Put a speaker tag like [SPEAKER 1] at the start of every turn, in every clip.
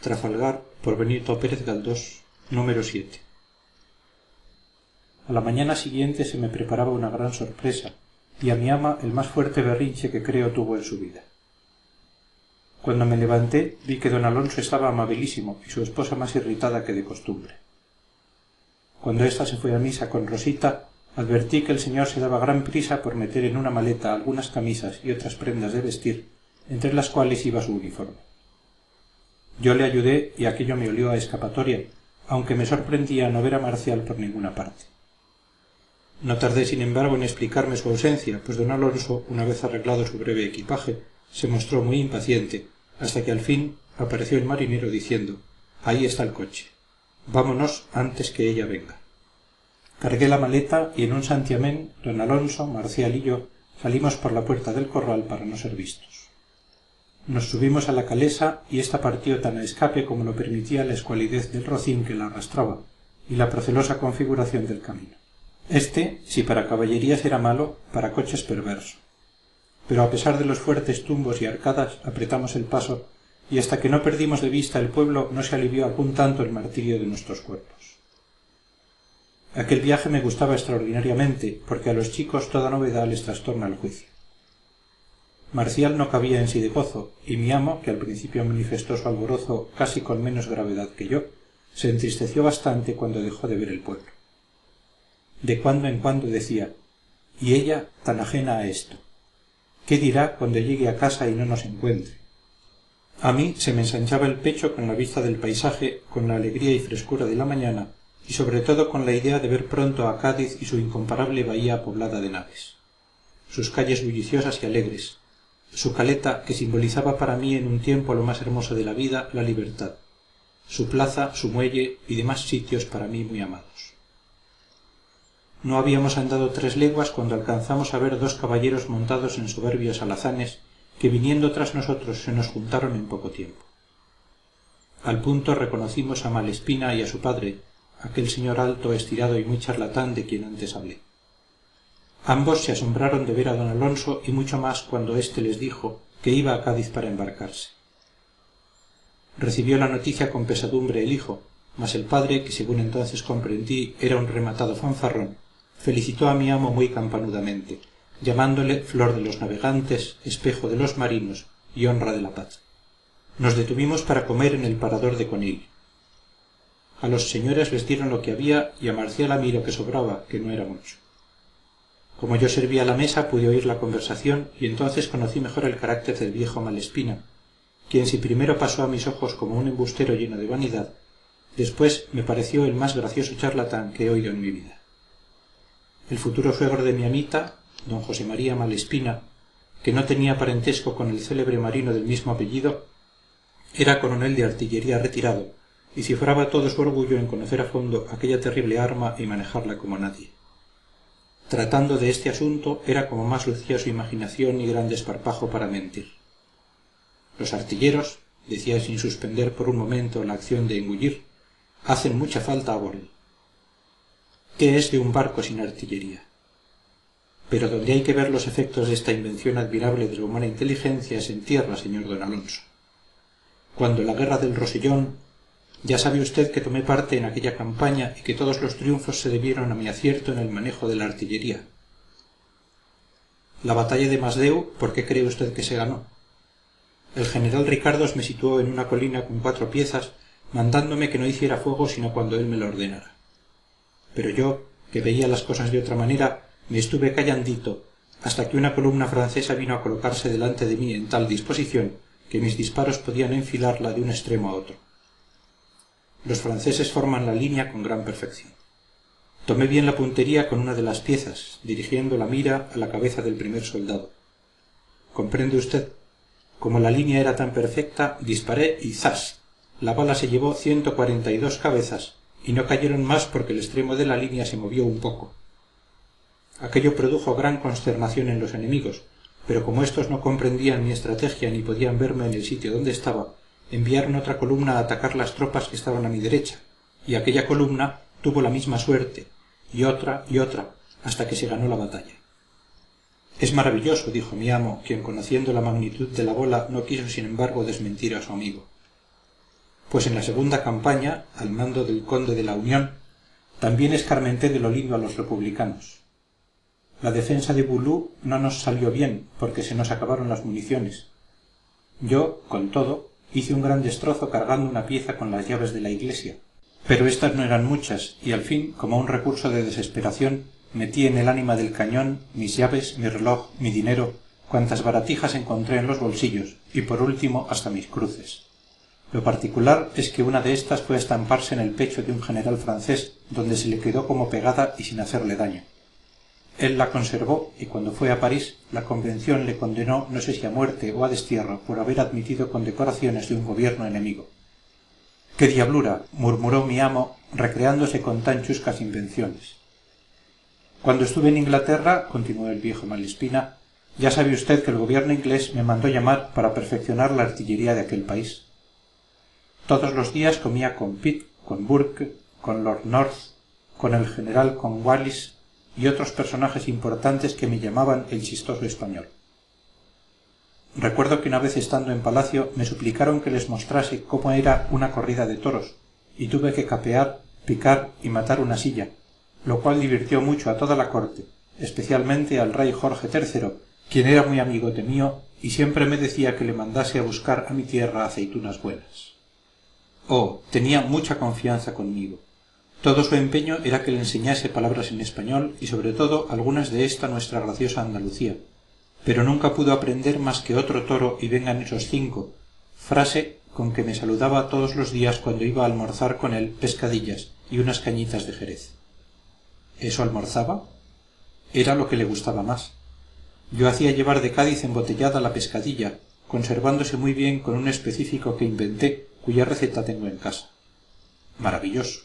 [SPEAKER 1] Trafalgar, por Benito Pérez Galdós, número 7. A la mañana siguiente se me preparaba una gran sorpresa y a mi ama el más fuerte berrinche que creo tuvo en su vida. Cuando me levanté vi que don Alonso estaba amabilísimo y su esposa más irritada que de costumbre. Cuando ésta se fue a misa con Rosita, advertí que el señor se daba gran prisa por meter en una maleta algunas camisas y otras prendas de vestir, entre las cuales iba su uniforme. Yo le ayudé y aquello me olió a escapatoria, aunque me sorprendía no ver a Marcial por ninguna parte. No tardé sin embargo en explicarme su ausencia, pues don Alonso, una vez arreglado su breve equipaje, se mostró muy impaciente, hasta que al fin apareció el marinero diciendo: ahí está el coche. Vámonos antes que ella venga. Cargué la maleta y en un santiamén don Alonso, Marcial y yo salimos por la puerta del corral para no ser vistos. Nos subimos a la calesa y ésta partió tan a escape como lo permitía la escualidez del rocín que la arrastraba y la procelosa configuración del camino. Si para caballerías era malo, para coches perverso. Pero a pesar de los fuertes tumbos y arcadas apretamos el paso y hasta que no perdimos de vista el pueblo no se alivió algún tanto el martirio de nuestros cuerpos. Aquel viaje me gustaba extraordinariamente porque a los chicos toda novedad les trastorna el juicio. Marcial no cabía en sí de gozo y mi amo, que al principio manifestó su alborozo casi con menos gravedad que yo, se entristeció bastante cuando dejó de ver el pueblo. De cuando en cuando decía: y ella tan ajena a esto. ¿Qué dirá cuando llegue a casa y no nos encuentre? A mí se me ensanchaba el pecho con la vista del paisaje, con la alegría y frescura de la mañana y sobre todo con la idea de ver pronto a Cádiz y su incomparable bahía poblada de naves, sus calles bulliciosas y alegres, su caleta que simbolizaba para mí en un tiempo lo más hermoso de la vida, la libertad, su plaza, su muelle y demás sitios para mí muy amados. No habíamos andado 3 leguas cuando alcanzamos a ver 2 caballeros montados en soberbios alazanes que viniendo tras nosotros se nos juntaron en poco tiempo. Al punto reconocimos a Malespina y a su padre, aquel señor alto, estirado y muy charlatán de quien antes hablé. Ambos se asombraron de ver a don Alonso y mucho más cuando éste les dijo que iba a Cádiz para embarcarse. Recibió la noticia con pesadumbre el hijo, mas el padre, que según entonces comprendí era un rematado fanfarrón, felicitó a mi amo muy campanudamente, llamándole flor de los navegantes, espejo de los marinos y honra de la paz. Nos detuvimos para comer en el parador de Conil. A los señores les dieron lo que había y a Marcial a mí lo que sobraba, que no era mucho. Como yo servía la mesa pude oír la conversación y entonces conocí mejor el carácter del viejo Malespina, quien si primero pasó a mis ojos como un embustero lleno de vanidad, después me pareció el más gracioso charlatán que he oído en mi vida. El futuro suegro de mi amita, don José María Malespina, que no tenía parentesco con el célebre marino del mismo apellido, era coronel de artillería retirado y cifraba todo su orgullo en conocer a fondo aquella terrible arma y manejarla como nadie. Tratando de este asunto era como más lucía su imaginación y gran desparpajo para mentir. Los artilleros, decía sin suspender por un momento la acción de engullir, hacen mucha falta a bordo. ¿Qué es de un barco sin artillería? Pero donde hay que ver los efectos de esta invención admirable de la humana inteligencia es en tierra, señor don Alonso. Cuando la guerra del Rosellón, ya sabe usted que tomé parte en aquella campaña y que todos los triunfos se debieron a mi acierto en el manejo de la artillería. La batalla de Masdeu, ¿por qué cree usted que se ganó? El general Ricardos me situó en una colina con 4 piezas, mandándome que no hiciera fuego sino cuando él me lo ordenara. Pero yo, que veía las cosas de otra manera, me estuve callandito, hasta que una columna francesa vino a colocarse delante de mí en tal disposición que mis disparos podían enfilarla de un extremo a otro. Los franceses forman la línea con gran perfección. Tomé bien la puntería con una de las piezas, dirigiendo la mira a la cabeza del primer soldado. ¿Comprende usted? Como la línea era tan perfecta, disparé y ¡zas! La bala se llevó 142 cabezas, y no cayeron más porque el extremo de la línea se movió un poco. Aquello produjo gran consternación en los enemigos, pero como éstos no comprendían mi estrategia ni podían verme en el sitio donde estaba, enviaron otra columna a atacar las tropas que estaban a mi derecha, y aquella columna tuvo la misma suerte, y otra, hasta que se ganó la batalla. Es maravilloso, dijo mi amo, quien conociendo la magnitud de la bola no quiso sin embargo desmentir a su amigo. Pues en la segunda campaña, al mando del conde de la Unión, también escarmenté de lo lindo a los republicanos. La defensa de Boulou no nos salió bien, porque se nos acabaron las municiones. Yo, con todo, hice un gran destrozo cargando una pieza con las llaves de la iglesia. Pero estas no eran muchas, y al fin, como un recurso de desesperación, metí en el ánima del cañón mis llaves, mi reloj, mi dinero, cuantas baratijas encontré en los bolsillos, y por último hasta mis cruces. Lo particular es que una de estas fue a estamparse en el pecho de un general francés, donde se le quedó como pegada y sin hacerle daño. Él la conservó, y cuando fue a París, la Convención le condenó no sé si a muerte o a destierro por haber admitido condecoraciones de un gobierno enemigo. ¡Qué diablura!, murmuró mi amo, recreándose con tan chuscas invenciones. Cuando estuve en Inglaterra, continuó el viejo Malespina, ya sabe usted que el gobierno inglés me mandó llamar para perfeccionar la artillería de aquel país. Todos los días comía con Pitt, con Burke, con Lord North, con el general Cornwallis y otros personajes importantes que me llamaban el chistoso español. Recuerdo que una vez estando en palacio me suplicaron que les mostrase cómo era una corrida de toros, y tuve que capear, picar y matar una silla, lo cual divirtió mucho a toda la corte, especialmente al rey Jorge III, quien era muy amigote mío y siempre me decía que le mandase a buscar a mi tierra aceitunas buenas. Oh, tenía mucha confianza conmigo. Todo su empeño era que le enseñase palabras en español y sobre todo algunas de esta nuestra graciosa Andalucía, pero nunca pudo aprender más que otro toro y vengan esos 5, frase con que me saludaba todos los días cuando iba a almorzar con él pescadillas y unas cañitas de Jerez. ¿Eso almorzaba? Era lo que le gustaba más. Yo hacía llevar de Cádiz embotellada la pescadilla, conservándose muy bien con un específico que inventé, cuya receta tengo en casa. Maravilloso.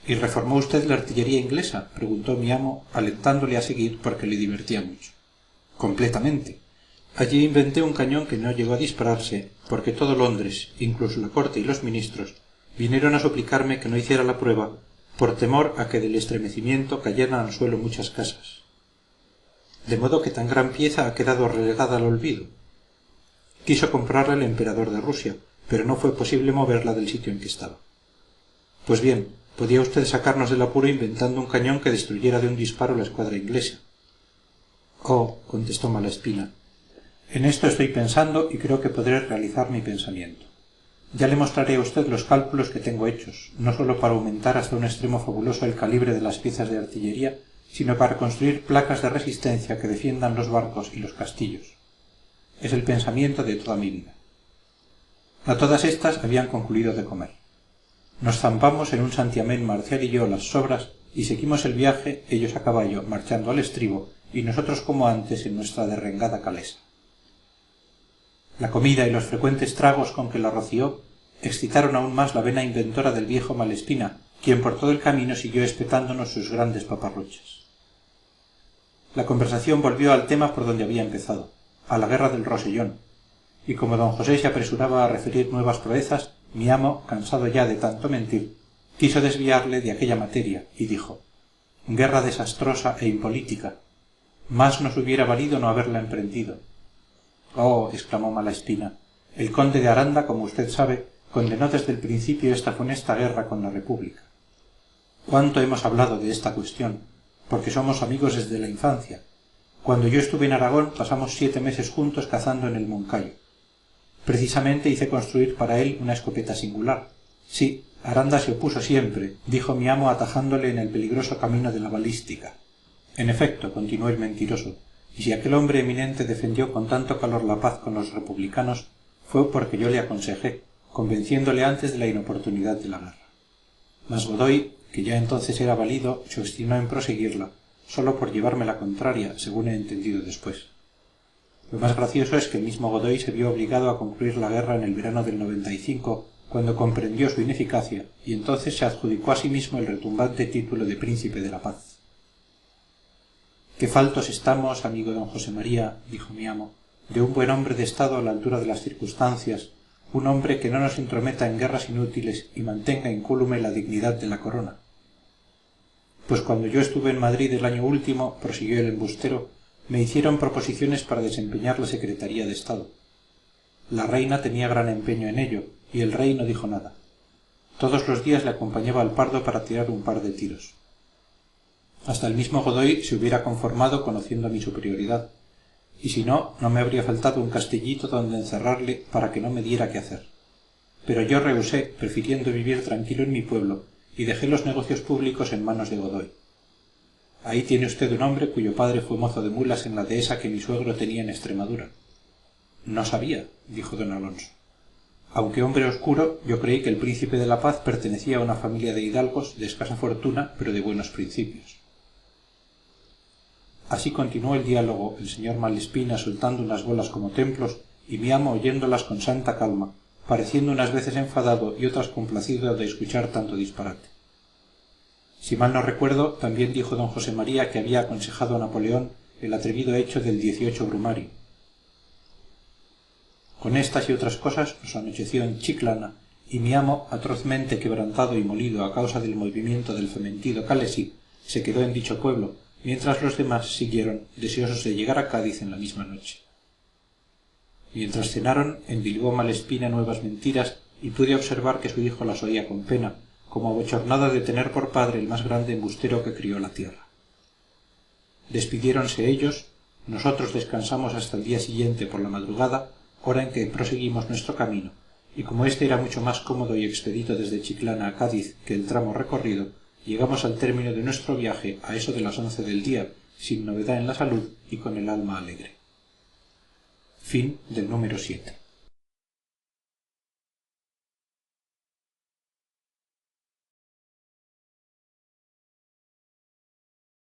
[SPEAKER 1] ¿Y reformó usted la artillería inglesa?, preguntó mi amo, alentándole a seguir porque le divertía mucho. Completamente. Allí inventé un cañón que no llegó a dispararse, porque todo Londres, incluso la corte y los ministros, vinieron a suplicarme que no hiciera la prueba, por temor a que del estremecimiento cayeran al suelo muchas casas. De modo que tan gran pieza ha quedado relegada al olvido. Quiso comprarla el emperador de Rusia, pero no fue posible moverla del sitio en que estaba. Pues bien, podía usted sacarnos del apuro inventando un cañón que destruyera de un disparo la escuadra inglesa. Oh, contestó Malespina, en esto estoy pensando y creo que podré realizar mi pensamiento. Ya le mostraré a usted los cálculos que tengo hechos, no sólo para aumentar hasta un extremo fabuloso el calibre de las piezas de artillería, sino para construir placas de resistencia que defiendan los barcos y los castillos. Es el pensamiento de toda mi vida. A todas estas habían concluido de comer. Nos zampamos en un santiamén Marcial y yo las sobras y seguimos el viaje, ellos a caballo marchando al estribo y nosotros como antes en nuestra derrengada calesa. La comida y los frecuentes tragos con que la roció excitaron aún más la vena inventora del viejo Malespina, quien por todo el camino siguió espetándonos sus grandes paparruchas. La conversación volvió al tema por donde había empezado, a la guerra del Rosellón, y como don José se apresuraba a referir nuevas proezas, mi amo, cansado ya de tanto mentir, quiso desviarle de aquella materia y dijo: guerra desastrosa e impolítica. Más nos hubiera valido no haberla emprendido. Oh, exclamó Malespina, el conde de Aranda, como usted sabe, condenó desde el principio esta funesta guerra con la República. Cuánto hemos hablado de esta cuestión, porque somos amigos desde la infancia. Cuando yo estuve en Aragón pasamos 7 meses juntos cazando en el Moncayo. Precisamente hice construir para él una escopeta singular. Sí, Aranda se opuso siempre, dijo mi amo atajándole en el peligroso camino de la balística. En efecto, continuó el mentiroso, y si aquel hombre eminente defendió con tanto calor la paz con los republicanos, fue porque yo le aconsejé, convenciéndole antes de la inoportunidad de la guerra. Mas Godoy, que ya entonces era valido, se obstinó en proseguirla, sólo por llevarme la contraria, según he entendido después. Lo más gracioso es que el mismo Godoy se vio obligado a concluir la guerra en el verano del 95, cuando comprendió su ineficacia, y entonces se adjudicó a sí mismo el retumbante título de Príncipe de la Paz. «Qué faltos estamos, amigo don José María», dijo mi amo, «de un buen hombre de Estado a la altura de las circunstancias, un hombre que no nos entrometa en guerras inútiles y mantenga incólume la dignidad de la corona». Pues cuando yo estuve en Madrid el año último, prosiguió el embustero, Me hicieron proposiciones para desempeñar la secretaría de Estado. La reina tenía gran empeño en ello, y el rey no dijo nada. Todos los días le acompañaba al Pardo para tirar un par de tiros. Hasta el mismo Godoy se hubiera conformado conociendo mi superioridad, y si no, no me habría faltado un castellito donde encerrarle para que no me diera qué hacer. Pero yo rehusé, prefiriendo vivir tranquilo en mi pueblo, y dejé los negocios públicos en manos de Godoy. Ahí tiene usted un hombre cuyo padre fue mozo de mulas en la dehesa que mi suegro tenía en Extremadura. No sabía, dijo don Alonso. Aunque hombre oscuro, yo creí que el príncipe de la paz pertenecía a una familia de hidalgos de escasa fortuna, pero de buenos principios. Así continuó el diálogo, el señor Malespina soltando unas bolas como templos y mi amo oyéndolas con santa calma, pareciendo unas veces enfadado y otras complacido de escuchar tanto disparate. Si mal no recuerdo, también dijo don José María que había aconsejado a Napoleón el atrevido hecho del 18 Brumario. Con estas y otras cosas nos anocheció en Chiclana, y mi amo, atrozmente quebrantado y molido a causa del movimiento del fementido Calesí, se quedó en dicho pueblo, mientras los demás siguieron, deseosos de llegar a Cádiz en la misma noche. Mientras cenaron, endilgó Malespina nuevas mentiras, y pude observar que su hijo las oía con pena, como abochornado de tener por padre el más grande embustero que crió la tierra. Despidiéronse ellos, nosotros descansamos hasta el día siguiente por la madrugada, hora en que proseguimos nuestro camino, y como éste era mucho más cómodo y expedito desde Chiclana a Cádiz que el tramo recorrido, llegamos al término de nuestro viaje a eso de las 11 del día, sin novedad en la salud y con el alma alegre. Fin del número 7.